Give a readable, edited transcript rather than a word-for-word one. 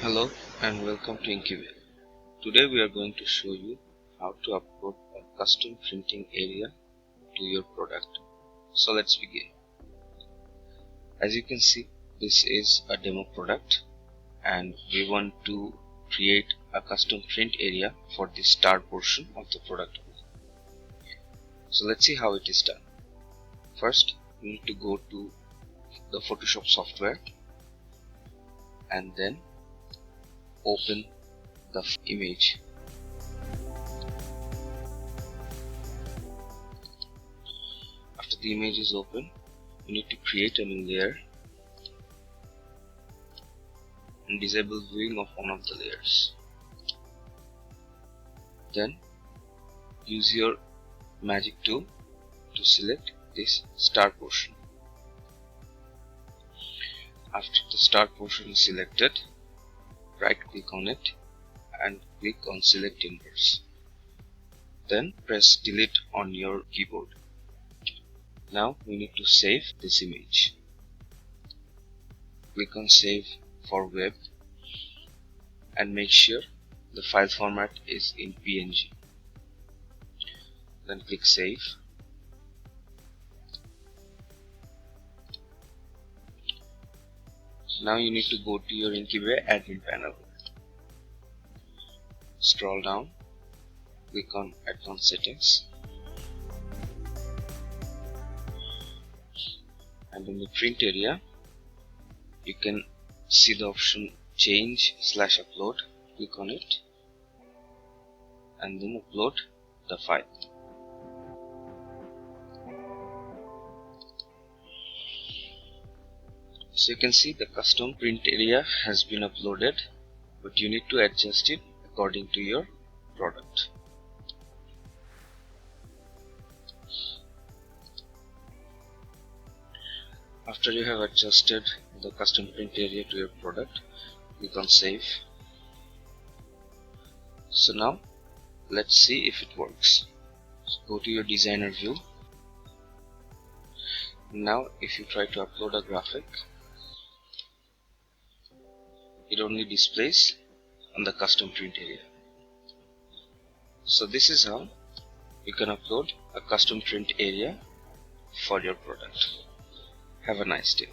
Hello and welcome to Inkybay. Today we are going to show you how to upload a custom printing area to your product. So let's begin. As you can see, this is a demo product and we want to create a custom print area for the star portion of the product. So let's see how it is done. First, we need to go to the Photoshop software and then open the image. After the image is open, you need to create a new layer and disable viewing of one of the layers. Then use your magic tool to select this star portion. After the star portion is selected, right click on it and click on select inverse. Then press delete on your keyboard. Now we need to save this image. Click on save for web and make sure the file format is in PNG. Then click save. Now you need to go to your Inkybay admin panel. Scroll down, click on advanced settings, and in the print area you can see the option change/upload. Click on it and then upload the file. So you can see the custom print area has been uploaded, but you need to adjust it according to your product. After you have adjusted the custom print area to your product, click on save. So now let's see if it works. So go to your designer view. Now if you try to upload a graphic, it only displays on the custom print area. So this is how you can upload a custom print area for your product. Have a nice day.